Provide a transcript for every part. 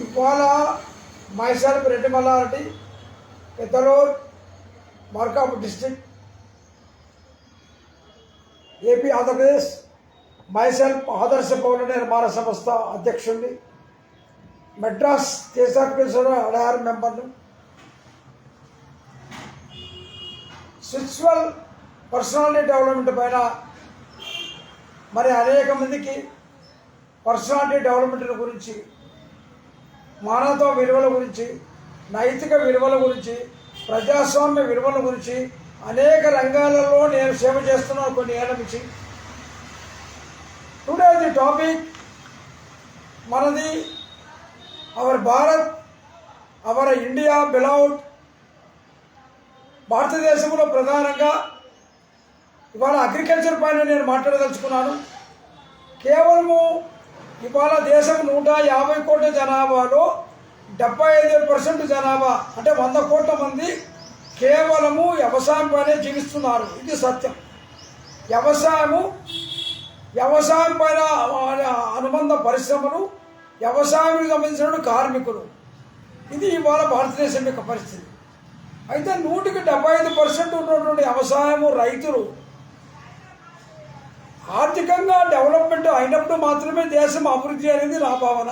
ఇవాళ myself Reddy Mallareddy, Peddaluru, Markapur district, AP Andhra Pradesh. Myself ఆదర్శ పౌర నిర్మాణ సంస్థ అధ్యక్షుడిని, మెడ్రాస్ కేఎస్ఆర్టీసీ అడయారు మెంబర్ను. స్పిరిచువల్ పర్సనాలిటీ డెవలప్మెంట్ పైన మరి అనేక మందికి పర్సనాలిటీ డెవలప్మెంట్ గురించి, మానవతా విలువల గురించి, నైతిక విలువల గురించి, ప్రజాస్వామ్య విలువల గురించి అనేక రంగాలలో నేను సేవ చేస్తున్నాను కొన్ని ఏళ్ళ నుంచి. టుడే ది టాపిక్ మనది our Bharat, our India beloved. భారతదేశంలో ప్రధానంగా ఇవాళ అగ్రికల్చర్ పైన నేను మాట్లాడదలుచుకున్నాను. కేవలము ఇవాళ దేశం 150 కోట్ల జనాభాలో 75% జనాభా అంటే 100 కోట్ల మంది కేవలము వ్యవసాయం పైనే జీవిస్తున్నారు. ఇది సత్యం. వ్యవసాయం పైన అనుబంధ పరిశ్రమలు, వ్యవసాయానికి సంబంధించిన కార్మికులు, ఇది ఇవాళ భారతదేశం యొక్క పరిస్థితి. అయితే 100% ఉన్నటువంటి వ్యవసాయము, రైతులు ఆర్థికంగా డెవలప్మెంట్ అయినప్పుడు మాత్రమే దేశం అభివృద్ధి అనేది నా భావన.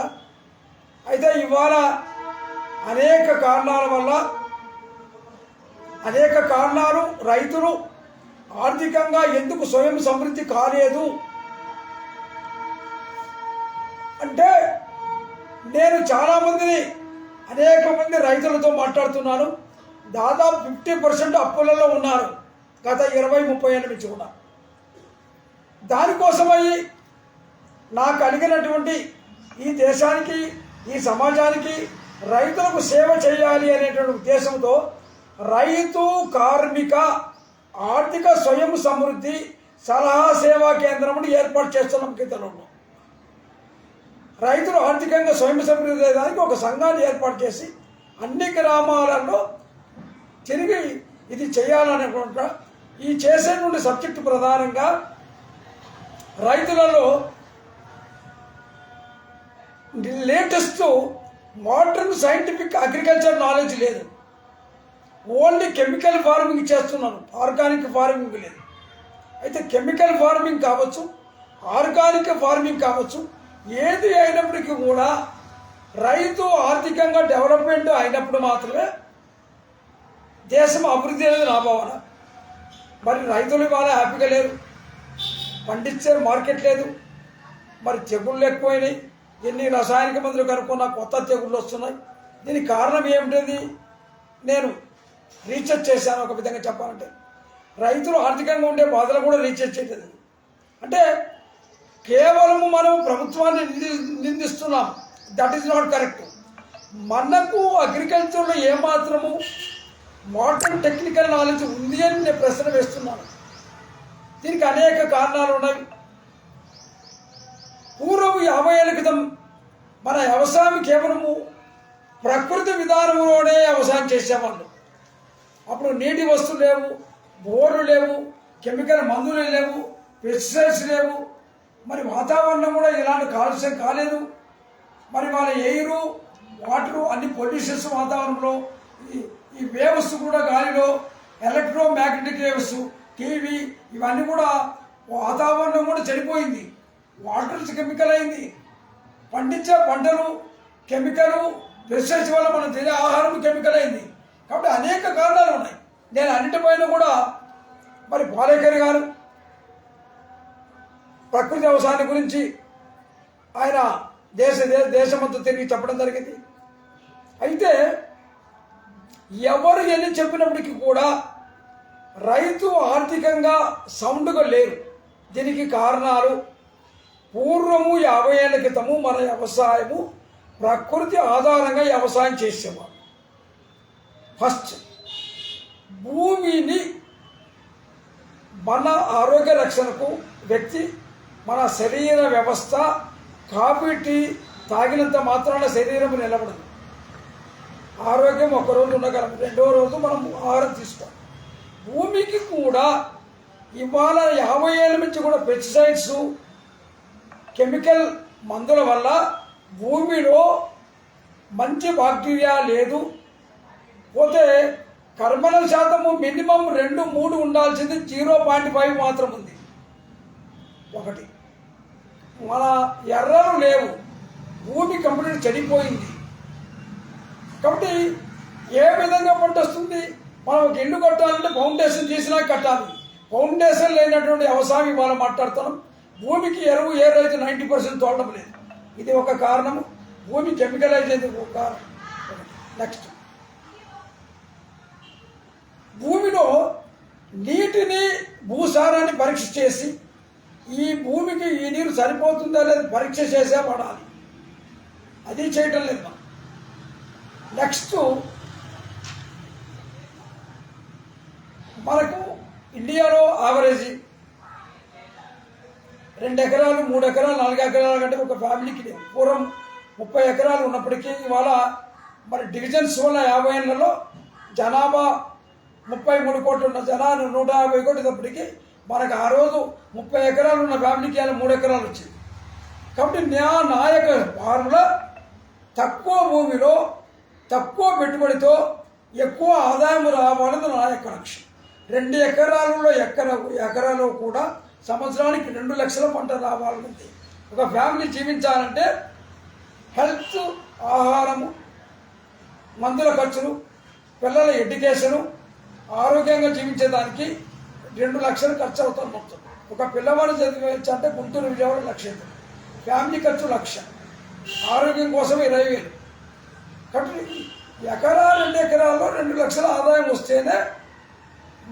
అయితే ఇవాళ అనేక కారణాలు రైతులు ఆర్థికంగా ఎందుకు స్వయం సమృద్ధి కాలేదు అంటే, నేను అనేక మంది రైతులతో మాట్లాడుతున్నాను. దాదాపు 50% అప్పులలో ఉన్నారు గత 20-30 ఏళ్ళ నుంచి కూడా. దానికోసమై నాకు కలిగినటువంటి ఈ దేశానికి, ఈ సమాజానికి రైతులకు సేవ చేయాలి అనేటువంటి ఉద్దేశంతో రైతు కార్మిక ఆర్థిక స్వయం సమృద్ధి సలహా సేవా కేంద్రం ఏర్పాటు చేస్తున్నాం. కిందలో రైతులు ఆర్థికంగా స్వయం సమృద్ధి అయ్యేదానికి ఒక సంఘాన్ని ఏర్పాటు చేసి అన్ని గ్రామాలలో తిరిగి ఇది చేయాలనుకుంటా. ఈ చేసేటువంటి సబ్జెక్టు ప్రధానంగా రైతులలో latest modern scientific agriculture knowledge లేదు. ఓన్లీ కెమికల్ ఫార్మింగ్ చేస్తున్నారు, ఆర్గానిక్ ఫార్మింగ్ లేదు. అయితే కెమికల్ ఫార్మింగ్ కావచ్చు, ఆర్గానిక్ ఫార్మింగ్ కావచ్చు, ఏది అయినప్పటికీ కూడా రైతు ఆర్థికంగా డెవలప్మెంట్ అయినప్పుడు మాత్రమే దేశం అభివృద్ధి అనేది నా భావన. మరి రైతులు ఇవాళ హ్యాపీగా లేరు, పండించే మార్కెట్ లేదు, మరి తెగుళ్ళు ఎక్కువైనాయి, ఎన్ని రసాయనిక మందులు కనుక్కున్నా కొత్త తెగుళ్ళు వస్తున్నాయి. దీనికి కారణం ఏమిటది నేను రీసెర్చ్ చేశాను. ఒక విధంగా చెప్పాలంటే రైతులు ఆర్థికంగా ఉండే బాధలు కూడా రీసెర్చ్ చేయలేదు. అంటే కేవలము మనం ప్రభుత్వాన్ని నిందిస్తున్నాం, దట్ ఈస్ నాట్ కరెక్ట్. మనకు అగ్రికల్చర్లో ఏమాత్రము మోడర్న్ టెక్నికల్ నాలెడ్జ్ ఉంది అని నేను ప్రశ్న వేస్తున్నాను. దీనికి అనేక కారణాలు ఉన్నాయి. పూర్వం 50 ఏళ్ళ క్రితం మన వ్యవసాయం కేవలము ప్రకృతి విధానంలోనే వ్యవసాయం చేసేవాళ్ళు. అప్పుడు నీటి వస్తువులు లేవు, బోర్లు లేవు, కెమికల్ మందులు లేవు, పెస్టిసైడ్స్ లేవు, మరి వాతావరణం కూడా ఇలాంటి కాలుష్యం కాలేదు. మరి వాళ్ళ ఎయిరు, వాటరు అన్ని పొల్యూషన్స్ వాతావరణంలో, ఈ వేవ్స్ కూడా గాలిలో, ఎలక్ట్రోమాగ్నెటిక్ వేవ్స్, టీవీ, ఇవన్నీ కూడా వాతావరణం కూడా చెడిపోయింది. వాటర్ కెమికల్ అయింది. పండించే పంటలు కెమికల్, పెస్టిసైడ్స్ వల్ల మనం తినే ఆహారం కెమికల్ అయింది. కాబట్టి అనేక కారణాలు ఉన్నాయి. నేను అన్నిటిపైన కూడా మరి పాలేకర్ గారు ప్రకృతి వ్యవసాయం గురించి ఆయన దేశమంతా తిరిగి చెప్పడం జరిగింది. అయితే ఎవరు ఎన్ని చెప్పినప్పటికీ కూడా రైతు ఆర్థికంగా సౌండ్గా లేరు. దీనికి కారణాలు పూర్వము 50 ఏళ్ల క్రితము మన వ్యవసాయము ప్రకృతి ఆధారంగా వ్యవసాయం చేసేవాడు. ఫస్ట్ భూమిని మన ఆరోగ్య రక్షణకు వ్యక్తి, మన శరీర వ్యవస్థ, కాఫీ టీ తాగినంత మాత్రాన శరీరం నిలబడదు. ఆరోగ్యం ఒకరోజు ఉండగలం, రెండో రోజు మనం ఆహారం తీసుకోవాలి. భూమికి కూడా ఇవాళ 50 ఏళ్ళ నుంచి కూడా పెస్టిసైడ్స్, కెమికల్ మందుల వల్ల భూమిలో మంచి బాక్టీరియా లేదు. పోతే కర్బనం శాతము మినిమం 2-3 ఉండాల్సింది 0.5 మాత్రం ఉంది. ఒకటి, మన ఎర్రలు లేవు, భూమి కంప్లీట్ చెడిపోయింది. కాబట్టి ఏ విధంగా పంట వస్తుంది? మనం ఒక ఇల్లు కట్టాలంటే ఫౌండేషన్ తీసినా కట్టాలి. ఫౌండేషన్ లేనటువంటి వ్యవసాయం ఇవాళ మాట్లాడుతున్నాం. భూమికి ఎరువు ఏ రైతు 90% తోడడం లేదు. ఇది ఒక కారణము. భూమి కెమికలైజ్ అయింది ఒక కారణం. నెక్స్ట్, భూమిలో నీటిని భూసారాన్ని పరీక్ష చేసి ఈ భూమికి ఈ నీరు సరిపోతుందా లేదా పరీక్ష చేసే పడాలి. అది చేయటం లేదు. నెక్స్ట్, మనకు ఇండియాలో యావరేజ్ 2 ఎకరాలు 3 ఎకరాలు 4 ఎకరాల కంటే ఒక ఫ్యామిలీకి లేవు. పూర్వం 30 ఎకరాలు ఉన్నప్పటికీ ఇవాళ మరి డివిజన్స్ వల్ల 50 ఏళ్లలో జనాభా 33 కోట్లు ఉన్న జనాలు 150 కోట్లు ఉన్నప్పటికీ మనకు ఆ రోజు 30 ఎకరాలు ఉన్న ఫ్యామిలీకి ఇలా 3 ఎకరాలు వచ్చింది. కాబట్టి నా యొక్క ఫార్ములా తక్కువ భూమిలో తక్కువ పెట్టుబడితో ఎక్కువ ఆదాయం రావాలని నా యొక్క లక్ష్యం. 2 ఎకరాలలో ఎకరాలు కూడా సంవత్సరానికి 2 లక్షల పంట రావాలంటే ఒక ఫ్యామిలీ జీవించాలంటే హెల్త్, ఆహారము, మందుల ఖర్చులు, పిల్లల ఎడ్యుకేషను, ఆరోగ్యంగా జీవించేదానికి 2 లక్షలు ఖర్చు అవుతాం మొత్తం. ఒక పిల్లవాడు చదివించాలంటే గుంటూరు విజయవాడ 1 లక్ష, ఫ్యామిలీ ఖర్చు 1 లక్ష, ఆరోగ్యం కోసం 20,000. కాబట్టి ఎకరా 2 ఎకరాల్లో 2 లక్షల ఆదాయం వస్తేనే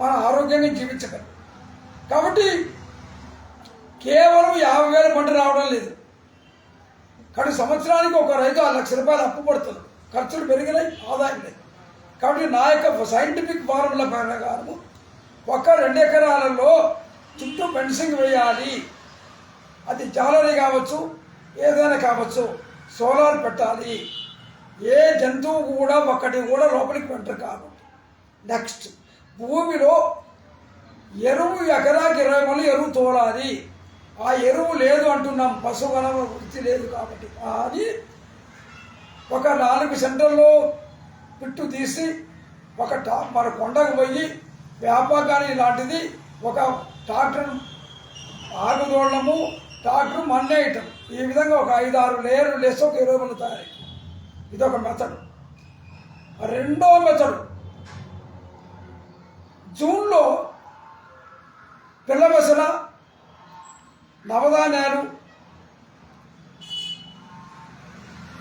మన ఆరోగ్యంగా జీవించగలం. కాబట్టి కేవలం 50,000 పంట రావడం లేదు. కానీ సంవత్సరానికి ఒక రైతు 1 లక్ష రూపాయలు అప్పు పడుతుంది. ఖర్చులు పెరిగినాయి, ఆదాయం లేదు. కాబట్టి నా యొక్క సైంటిఫిక్ ఫార్ములా ప్రకారము ఒక 2 ఎకరాలలో చుట్టూ ఫెన్సింగ్ వేయాలి. అది జాలరీ కావచ్చు, ఏదైనా కావచ్చు, సోలార్ పెట్టాలి. ఏ జంతువు కూడా ఒక్కటి కూడా లోపలికి పెట్టరు కాబట్టి. నెక్స్ట్, భూమిలో ఎరువు ఎకరాకి 20 మళ్ళీ ఎరువు తోలాలి. ఆ ఎరువు లేదు అంటున్నాం, పశుగణ వృత్తి లేదు కాబట్టి. అది ఒక 4 సెంటర్లో పిట్టు తీసి ఒక మన కొండకు పోయి వ్యాపకాన్ని ఇలాంటిది ఒక ట్రాక్టర్ ఆగుదోళము, ట్రాక్టర్ మన్నేయటం, ఈ విధంగా ఒక 5-6 లేయర్లు లేసి ఒక 20 మంది తయారై. ఇదొక మెథడ్. రెండో మెథడ్, జూన్లో పిల్లబెసల, నవధాన్యాలు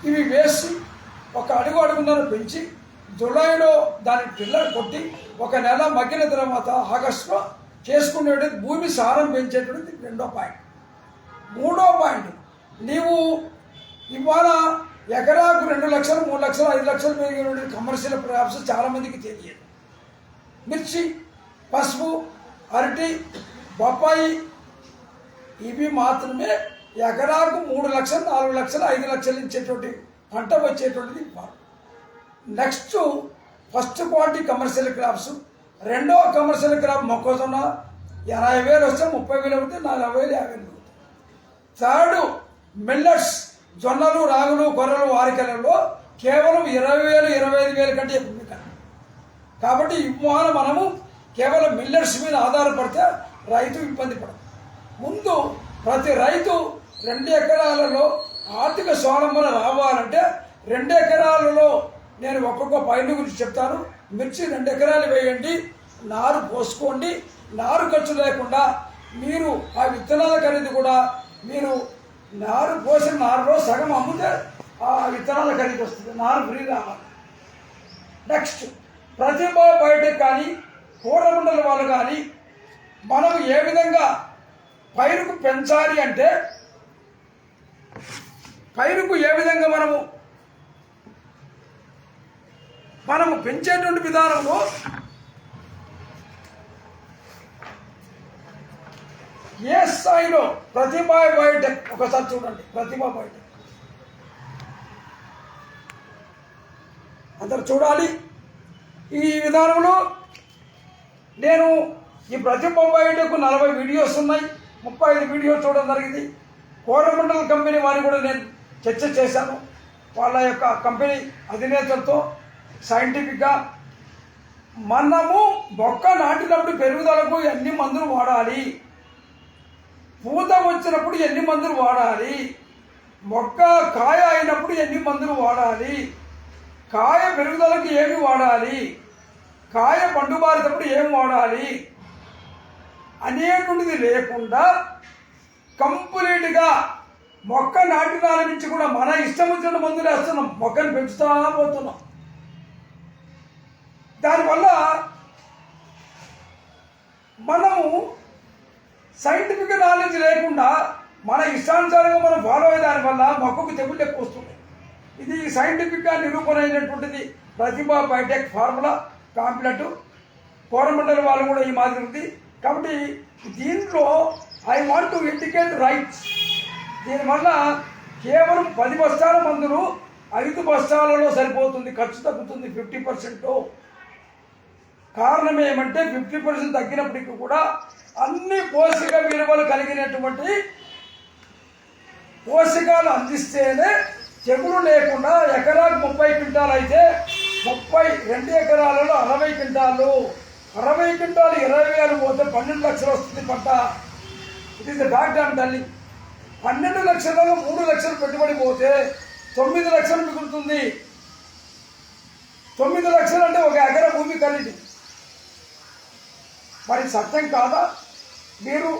ఇవి వేసి ఒక అడుగున్నర పెంచి జూలైలో దాని పిల్లలు కొట్టి 1 నెల మగ్గిన తర్వాత ఆగస్టులో చేసుకునేది భూమి సారం పెంచేటువంటిది 2వ పాయింట్. 3వ పాయింట్, నీవు ఇవాళ ఎకరాకు 2 లక్షలు 3 లక్షలు 5 లక్షలు పెరిగిన కమర్షియల్ క్రాప్స్ చాలామందికి తెలియదు. మిర్చి, పసుపు, అరటి, బొప్పాయి ఇవి మాత్రమే ఎకరాకు 3 లక్షలు 4 లక్షలు 5 లక్షలు ఇచ్చేటువంటి పంట వచ్చేటువంటిది. Next, first quality commercial crops. రెండవ కమర్షియల్ క్రాప్ మొక్కజొన్న 80,000 వస్తే 30,000 అవుతుంది, 40,000 50,000 అవుతుంది. థర్డ్, మిల్లెట్స్, జొన్నలు, రాగులు, కొర్రలు, వారికలలో కేవలం 20,000 25,000 కంటే ఎక్కువ కాదు. కాబట్టి ఇవాళ మనము కేవలం మిల్లెట్స్ మీద ఆధారపడితే రైతు ఇబ్బంది పడదు. ముందు ప్రతి రైతు 2 ఎకరాలలో ఆర్థిక స్వావలంబన రావాలంటే 2 ఎకరాలలో నేను ఒక్కొక్క పాయింట్ గురించి చెప్తాను. మిర్చి 2 ఎకరాలు వేయండి, నారు పోసుకోండి. నారు ఖర్చు లేకుండా మీరు ఆ విత్తనాల ఖరీదు కూడా మీరు నారు పోసిన నారులో సగం అమ్మితే ఆ విత్తనాల ఖరీదు వస్తుంది, నారు ఫ్రీ రావాలి. నెక్స్ట్, ప్రతిభ బయటకు కానీ కోరమండల వాళ్ళు కానీ మనం ఏ విధంగా పైరుకు పెంచాలి అంటే పైరుకు ఏ విధంగా మనము పెంచేటువంటి విధానంలో ఏ స్థాయిలో ప్రతిభా బయోటెక్ ఒకసారి చూడండి. ప్రతిభా బయోటెక్ అందరు చూడాలి. ఈ విధానంలో నేను ఈ ప్రతిభా బయోటెక్ 40 వీడియోస్ ఉన్నాయి, 35 వీడియోస్ చూడడం జరిగింది. కోరమండల్ కంపెనీ వారిని కూడా నేను చర్చ చేశాను. వాళ్ళ యొక్క కంపెనీ అధినేతలతో సైంటిఫిక్గా మనము మొక్క నాటినప్పుడు పెరుగుదలకు ఎన్ని మందులు వాడాలి, పూత వచ్చినప్పుడు ఎన్ని మందులు వాడాలి, మొక్క కాయ అయినప్పుడు ఎన్ని మందులు వాడాలి, కాయ పెరుగుదలకు ఏమి వాడాలి, కాయ పండుబారేటప్పుడు ఏమి వాడాలి అనేటువంటిది లేకుండా కంప్లీట్గా మొక్క నాటిన నుంచి కూడా మన ఇష్టం వచ్చిన మందులు వేస్తున్నాం, మొక్కను పెంచుతా పోతున్నాం. దానివల్ల మనము సైంటిఫిక్ నాలెడ్జ్ లేకుండా మన ఇష్టానుసారంగా మనం ఫాలో అయ్యే దానివల్ల మొక్కకు తెగుళ్ళు ఎక్కువ వస్తుంది. ఇది సైంటిఫిక్గా నిరూపణ అయినటువంటిది. ప్రతిభా బయోటెక్ ఫార్ములా కాంప్లెట్ కోరమండలి వాళ్ళు కూడా ఈ మాదిరి ఉంది. కాబట్టి దీంట్లో I want to indicate rights. దీనివల్ల కేవలం 10 బస్తాల మందులు 5 బస్తాలలో సరిపోతుంది, ఖర్చు తగ్గుతుంది 50%. కారణం ఏమంటే 50% తగ్గినప్పటికీ కూడా అన్ని పోషక విలువలు కలిగినటువంటి పోషకాలు అందిస్తేనే తెగులు లేకుండా ఎకరాకు 30 క్వింటాలు అయితే 2 ఎకరాలలో 60 క్వింటాలు, 60 క్వింటాలు 20,000 పోతే 12 లక్షలు వస్తుంది పంట. It is the fact on telling. 12 లక్షలలో 3 లక్షలు పెట్టుబడి పోతే 9 లక్షలు మిగులుతుంది. 9 లక్షలు అంటే 1 ఎకరా భూమి ఖరీదు. మరి సత్యం కాదా? మీరు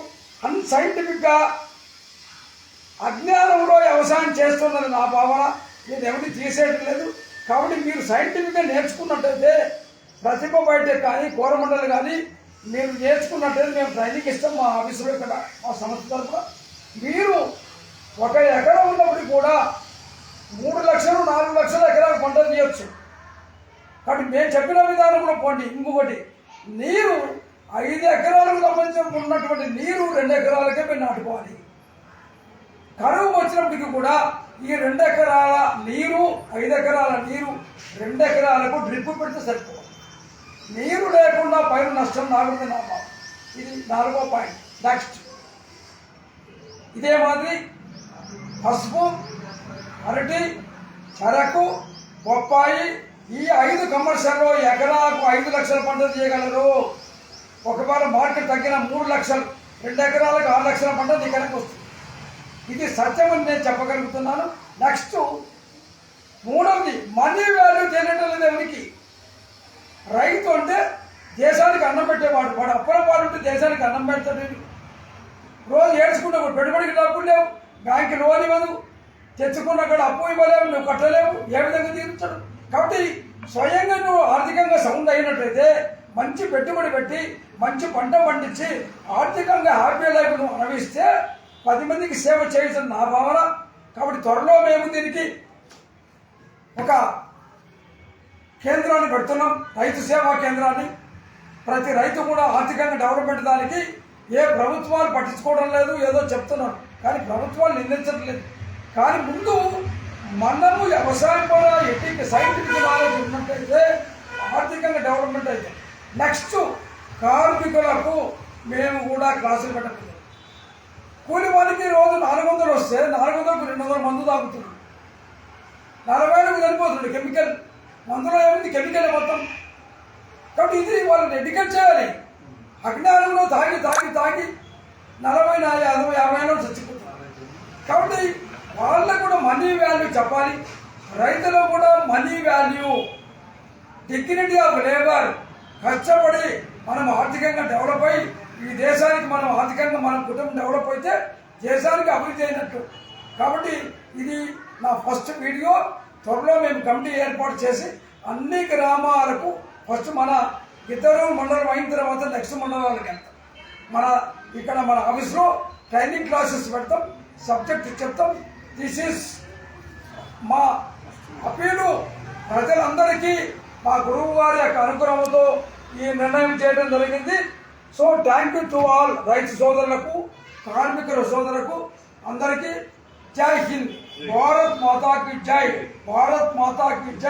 అన్సైంటిఫిక్గా అజ్ఞానంలో వ్యవసాయం చేస్తున్నది నా భావన. నేను ఎవరిని తీసేయడం లేదు. కాబట్టి మీరు సైంటిఫిక్గా నేర్చుకున్నట్టయితే ప్రతిభ బయోటెక్ కానీ కోరమండలి కానీ మీరు నేర్చుకున్నట్టయితే మేము ట్రైనింగ్ ఇస్తాం మా ఆఫీసులో, ఇక్కడ మా సంస్థ తరఫున. మీరు 1 ఎకరం ఉన్నప్పుడు కూడా 3 లక్షలు 4 లక్షల ఎకరాలకు పంట తీయచ్చు. కాబట్టి మేము చెప్పిన విధానంలో పోండి. ఇంకొకటి, నీరు 5 ఎకరాలకు సంబంధించి ఉన్నటువంటి నీరు 2 ఎకరాలకే మేము నాటుకోవాలి. కరువు వచ్చినప్పటికీ కూడా ఈ 2 ఎకరాల నీరు 5 ఎకరాల నీరు 2 ఎకరాలకు డ్రిప్ పెడితే సరిపోవాలి. నీరు లేకుండా పైరు నష్టం నాగుతుంది నా బాబు. ఇది 4వ పాయింట్. నెక్స్ట్, ఇదే మాదిరి పసుపు, అరటి, చెరకు, బొప్పాయి ఈ 5 కమర్షియల్లో ఎకరాకు 5 లక్షల పంట తీయగలరు. ఒకవేళ మార్కెట్ తగ్గిన 3 లక్షలు, 2 ఎకరాలకు 6 లక్షల పంట దిగడానికి వస్తుంది. ఇది సత్యం అని నేను చెప్పగలుగుతున్నాను. నెక్స్ట్, 3వది, మనీ వాల్యూ తెలియటం లేదు ఎవరికి. రైతు అంటే దేశానికి అన్నం పెట్టేవాడు. వాడు అప్పుల పాడు ఉంటే దేశానికి అన్నం పెడతాడు. రోజు ఏడ్చుకుంటే పెట్టుబడికి డబ్బులు లేవు, బ్యాంకు లోన్ ఇవ్వదు, తెచ్చుకున్న కూడా అప్పు ఇవ్వలేవు, నువ్వు కట్టలేవు, ఏ విధంగా తీర్చాడు. కాబట్టి స్వయంగా నువ్వు ఆర్థికంగా సౌండ్ అయినట్లయితే మంచి పెట్టుబడి పెట్టి మంచి పంట పండించి ఆర్థికంగా హ్యాపీ లైఫ్ నువ్వు అనుభవిస్తే 10 మందికి సేవ చేయడం నా భావన. కాబట్టి త్వరలో మేము దీనికి ఒక కేంద్రాన్ని పెడుతున్నాం, రైతు సేవా కేంద్రాన్ని. ప్రతి రైతు కూడా ఆర్థికంగా డెవలప్మెంట్ దానికి ఏ ప్రభుత్వాలు పట్టించుకోవడం లేదు, ఏదో చెప్తున్నాను కానీ ప్రభుత్వాలు నిందించట్లేదు. కానీ ముందు మనము వ్యవసాయం కూడా ఎట్టి సైంటిఫిక్ నాలెడ్జ్ ఉన్నట్టయితే ఆర్థికంగా డెవలప్మెంట్ అయితే. నెక్స్ట్, కార్మికులకు మేము కూడా క్లాసులు పెట్టలేదు. కూలి వాళ్ళకి రోజు 400 వస్తే 400కు 200 మందు తాగుతుంది. 40కు సరిపోతుంది. కెమికల్ మందులో ఏముంది? కెమికల్ మొత్తం. కాబట్టి ఇది వాళ్ళని ఎడ్యుకేట్ చేయాలి. అజ్ఞానంలో తాగి తాగి తాగి 40, 40, 50 చచ్చిపోతున్నారు. కాబట్టి వాళ్ళకు కూడా మనీ వాల్యూ చెప్పాలి. రైతులకు కూడా money value, dignity of labour. కష్టపడి మనం ఆర్థికంగా డెవలప్ అయ్యి ఈ దేశానికి మనం ఆర్థికంగా మన కుటుంబం డెవలప్ అయితే దేశానికి అభివృద్ధి అయినట్టు. కాబట్టి ఇది నా ఫస్ట్ వీడియో. త్వరలో మేము కమిటీ ఏర్పాటు చేసి అన్ని గ్రామాలకు ఫస్ట్ మన ఇద్దరు మండలం అయిన తర్వాత నెక్స్ట్ మండలాలకు వెళ్తాం. ఇక్కడ మన ఆఫీస్లో ట్రైనింగ్ క్లాసెస్ పెడతాం, సబ్జెక్ట్ చెప్తాం. దిస్ ఈస్ మా అప్పీలు ప్రజలందరికీ మా గురువు వారి యొక్క అనుగ్రహంతో ఈ నిర్ణయం చేయడం జరిగింది. So thank you to all రైతు సోదరులకు, కార్మికుల సోదరులకు అందరికీ జై హింద్. భారత్ మాతాకి జై. భారత్ మాతాకి జై.